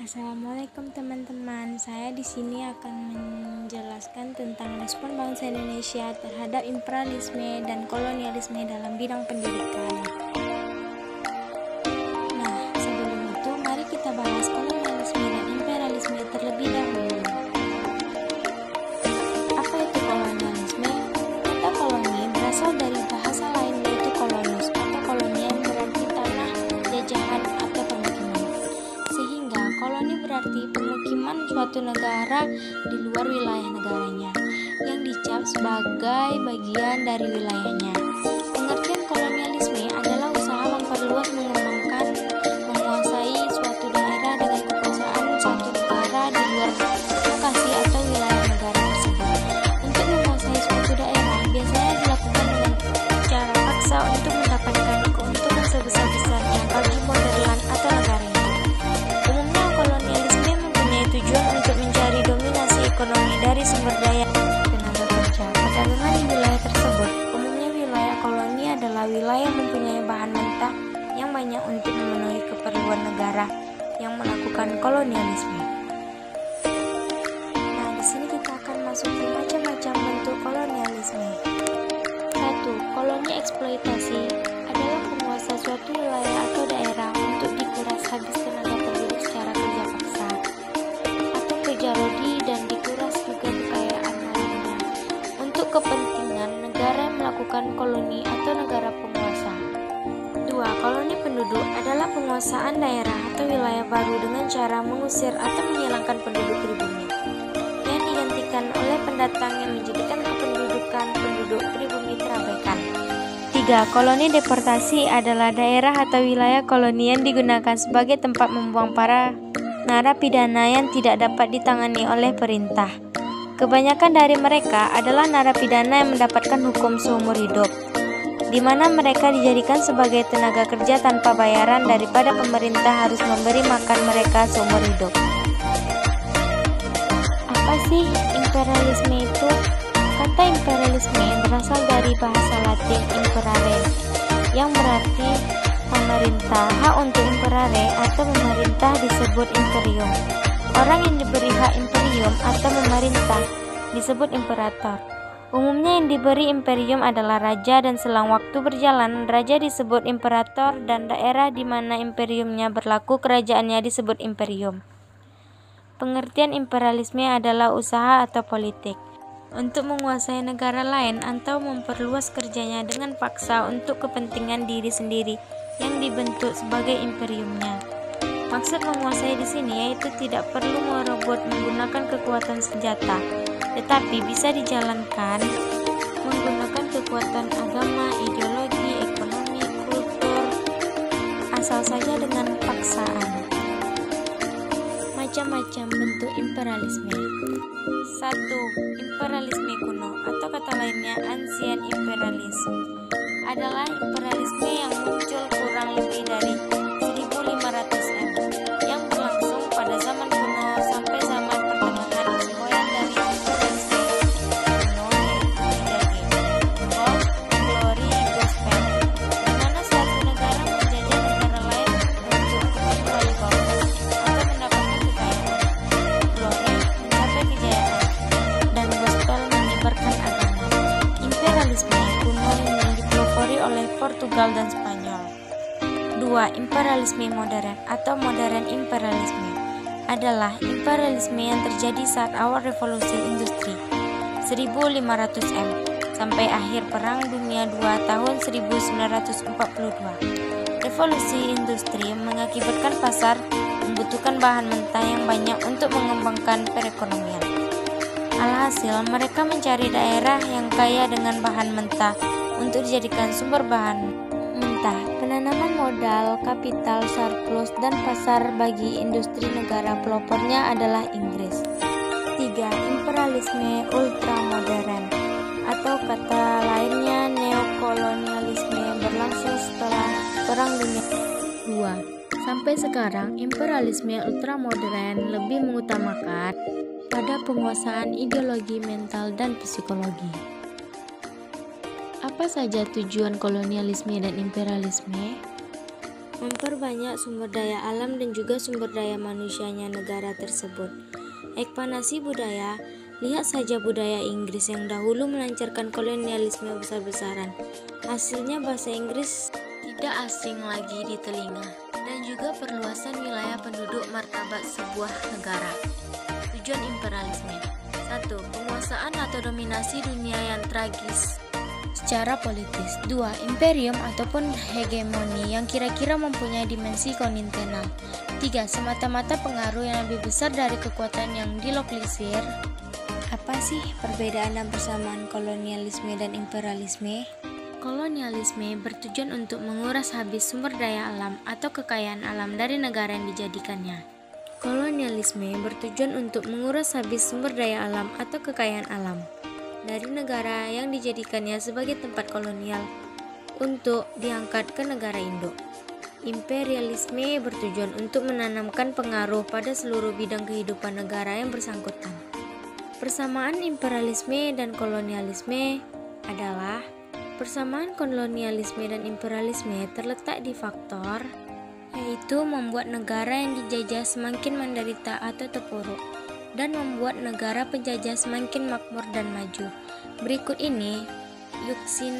Assalamualaikum teman-teman. Saya di sini akan menjelaskan tentang respon bangsa Indonesia terhadap imperialisme dan kolonialisme dalam bidang pendidikan. Nah, sebelum itu mari kita bahas kolonialisme dan imperialisme terlebih dahulu. Apa itu kolonialisme? Kata koloni berasal dari bahasa lain yaitu kolonus atau koloni yang berarti tanah, jajahan, atau pemukiman. Sehingga koloni berarti pemukiman suatu negara di luar wilayah negaranya yang dicap sebagai bagian dari wilayahnya. Pengertian kolonialisme adalah usaha memperluas, mengembangkan, menguasai suatu daerah dengan kekuasaan suatu negara di luar lokasi atau wilayah negara tersebut. Untuk menguasai suatu daerah biasanya dilakukan dengan cara paksa untuk mendapatkan keuntungan sebesar-besarnya bagi borderland atau negara itu. Umumnya kolonialisme mempunyai tujuan untuk mencari dominasi ekonomi dari sumber daya tenaga kerja, perdagangan di wilayah tersebut. Umumnya wilayah koloni adalah wilayah yang mempunyai bahan mentah yang banyak untuk memenuhi keperluan negara yang melakukan kolonialisme. Nah, di sini kita akan masuki macam-macam bentuk kolonialisme. 1. Koloni eksploitasi adalah penguasa suatu wilayah atau daerah untuk dikuras habis tenaga penduduk secara kerja paksa atau kerja rodi dan dikuras juga kekayaan lainnya untuk kepentingan negara yang melakukan koloni atau negara penguasa. 2. Koloni penduduk adalah penguasaan daerah atau wilayah baru dengan cara mengusir atau menghilangkan penduduk pribumi yang digantikan oleh pendatang yang menjadikan kependudukan penduduk pribumi terabaikan. 3. Koloni deportasi adalah daerah atau wilayah koloni yang digunakan sebagai tempat membuang para narapidana yang tidak dapat ditangani oleh perintah. Kebanyakan dari mereka adalah narapidana yang mendapatkan hukum seumur hidup, di mana mereka dijadikan sebagai tenaga kerja tanpa bayaran daripada pemerintah harus memberi makan mereka seumur hidup. Apa sih imperialisme itu? Kata imperialisme berasal dari bahasa Latin imperare, yang berarti pemerintah. Hak untuk imperare atau memerintah disebut imperium. Orang yang diberi hak imperium atau memerintah disebut imperator. Umumnya yang diberi imperium adalah raja, dan selang waktu berjalan raja disebut imperator dan daerah di mana imperiumnya berlaku kerajaannya disebut imperium. Pengertian imperialisme adalah usaha atau politik untuk menguasai negara lain atau memperluas kerjanya dengan paksa untuk kepentingan diri sendiri yang dibentuk sebagai imperiumnya. Maksud menguasai di sini yaitu tidak perlu merebut menggunakan kekuatan senjata, tetapi bisa dijalankan menggunakan kekuatan agama, ideologi, ekonomi, kultur, asal saja dengan paksaan. Macam-macam bentuk imperialisme. 1. Imperialisme kuno atau kata lainnya ancient imperialism adalah imperialisme yang muncul kurang lebih dari 1500 M yang berlangsung pada zaman kuno sampai zaman pertengahan, semboyan dari imperialisme kuno yaitu 3G, Gold, Glory, Gospel, di mana suatu negara menjajah negara lain untuk melalui Gold atau mendapatkan kekayaan, Glory mencapai kejayaan, dan Gospel menyebarkan agama. Imperialisme kuno yang dipelopori oleh Portugal dan Spanyol. 2. Imperialisme modern atau modern imperialisme adalah imperialisme yang terjadi saat awal revolusi industri 1500 M sampai akhir Perang Dunia II tahun 1942. Revolusi industri mengakibatkan pasar membutuhkan bahan mentah yang banyak untuk mengembangkan perekonomian. Alhasil, mereka mencari daerah yang kaya dengan bahan mentah untuk dijadikan sumber bahan mentah. Penanaman modal, kapital, surplus, dan pasar bagi industri negara pelopornya adalah Inggris. 3. Imperialisme ultramodern atau kata lainnya neokolonialisme berlangsung setelah Perang Dunia II. Sampai sekarang, imperialisme ultramodern lebih mengutamakan pada penguasaan ideologi, mental, dan psikologi. Apa saja tujuan kolonialisme dan imperialisme? memperbanyak sumber daya alam dan juga sumber daya manusianya negara tersebut. Ekspansi budaya, lihat saja budaya Inggris yang dahulu melancarkan kolonialisme besar-besaran. Hasilnya bahasa Inggris tidak asing lagi di telinga, dan juga perluasan wilayah penduduk martabat sebuah negara. Tujuan imperialisme: 1. Penguasaan atau dominasi dunia yang tragis secara politis. 2. Imperium ataupun hegemoni yang kira-kira mempunyai dimensi kontinental. 3. Semata-mata pengaruh yang lebih besar dari kekuatan yang dilokalisir. Apa sih perbedaan dan persamaan kolonialisme dan imperialisme? Kolonialisme bertujuan untuk menguras habis sumber daya alam atau kekayaan alam dari negara yang dijadikannya. Kolonialisme bertujuan untuk menguras habis sumber daya alam atau kekayaan alam dari negara yang dijadikannya sebagai tempat kolonial untuk diangkat ke negara induk. Imperialisme bertujuan untuk menanamkan pengaruh pada seluruh bidang kehidupan negara yang bersangkutan. Persamaan imperialisme dan kolonialisme adalah: persamaan kolonialisme dan imperialisme terletak di faktor, yaitu membuat negara yang dijajah semakin menderita atau terpuruk, dan membuat negara penjajah semakin makmur dan maju. Berikut ini, Yuxi9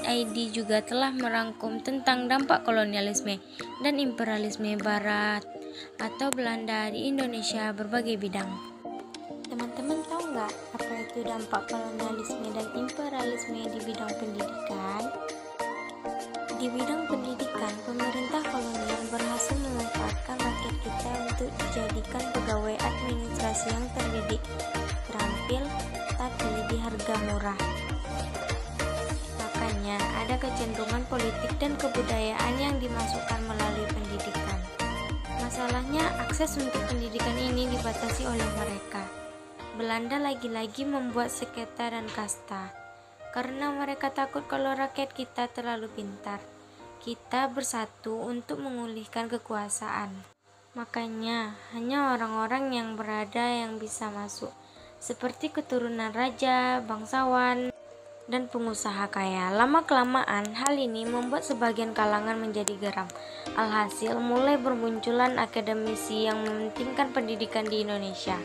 ID juga telah merangkum tentang dampak kolonialisme dan imperialisme Barat atau Belanda di Indonesia berbagai bidang. Teman-teman tahu nggak apa itu dampak kolonialisme dan imperialisme di bidang pendidikan? Di bidang pendidikan, pemerintah kolonial berhasil memanfaatkan rakyat kita untuk dijadikan pegawai administrasi yang terdidik, terampil, tapi di harga murah. Makanya ada kecenderungan politik dan kebudayaan yang dimasukkan melalui pendidikan. Masalahnya, akses untuk pendidikan ini dibatasi oleh mereka. Belanda lagi-lagi membuat sengketa dan kasta, karena mereka takut kalau rakyat kita terlalu pintar. Kita bersatu untuk memulihkan kekuasaan. Makanya hanya orang-orang yang berada yang bisa masuk, seperti keturunan raja, bangsawan, dan pengusaha kaya. Lama-kelamaan hal ini membuat sebagian kalangan menjadi geram. Alhasil mulai bermunculan akademisi yang mementingkan pendidikan di Indonesia.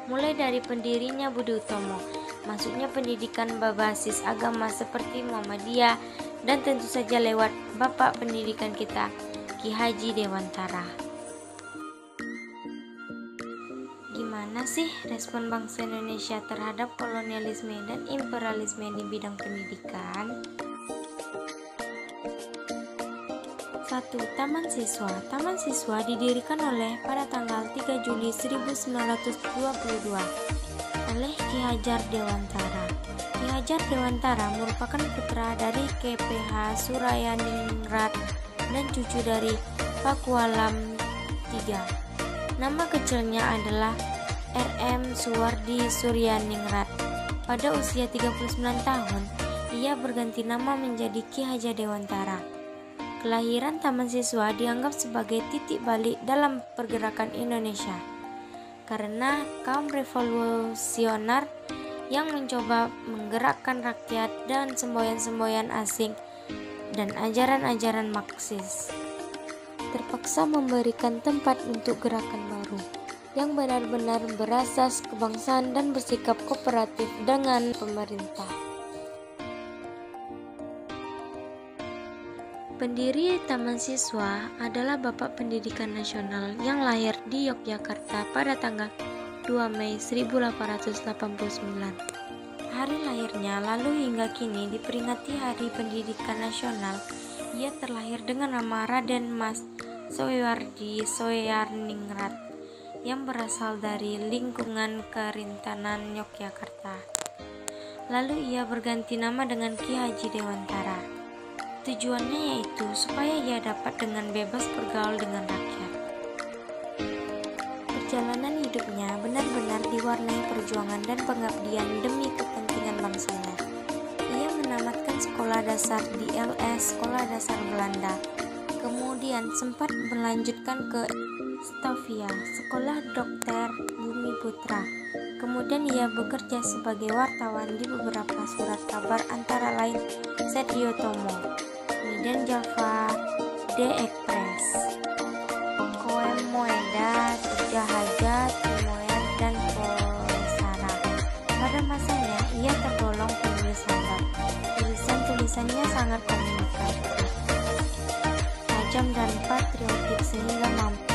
Mulai dari pendirinya Budi Utomo, masuknya pendidikan berbasis agama seperti Muhammadiyah, dan tentu saja lewat Bapak Pendidikan kita, Ki Haji Dewantara. Gimana sih respon bangsa Indonesia terhadap kolonialisme dan imperialisme di bidang pendidikan? 1. Taman Siswa. Taman Siswa didirikan pada tanggal 3 Juli 1922 oleh Ki Hajar Dewantara. Ki Hajar Dewantara merupakan putra dari KPH Surayaningrat dan cucu dari Pakualam III. Nama kecilnya adalah RM Suwardi Suryaningrat. Pada usia 39 tahun, ia berganti nama menjadi Ki Hajar Dewantara. Kelahiran Taman Siswa dianggap sebagai titik balik dalam pergerakan Indonesia, karena kaum revolusioner yang mencoba menggerakkan rakyat dan semboyan-semboyan asing dan ajaran-ajaran Marxis terpaksa memberikan tempat untuk gerakan baru yang benar-benar berasas kebangsaan dan bersikap kooperatif dengan pemerintah. Pendiri Taman Siswa adalah Bapak Pendidikan Nasional yang lahir di Yogyakarta pada tanggal 2 Mei 1889. Hari lahirnya lalu hingga kini diperingati Hari Pendidikan Nasional. Ia terlahir dengan nama Raden Mas Soewardi Soearningrat yang berasal dari lingkungan Kerintanan Yogyakarta. Lalu ia berganti nama dengan Ki Haji Dewantara. Tujuannya yaitu supaya ia dapat dengan bebas bergaul dengan rakyat. Perjalanan hidupnya benar-benar diwarnai perjuangan dan pengabdian demi kepentingan bangsanya. Ia menamatkan sekolah dasar di LS Sekolah Dasar Belanda, kemudian sempat melanjutkan ke Stovia, Sekolah Dokter Bumi Putra. Kemudian ia bekerja sebagai wartawan di beberapa surat kabar antara lain Setio Tomo, Medan Java, The Express. lisannya sangat komunikatif, tajam dan patriotik sehingga mampu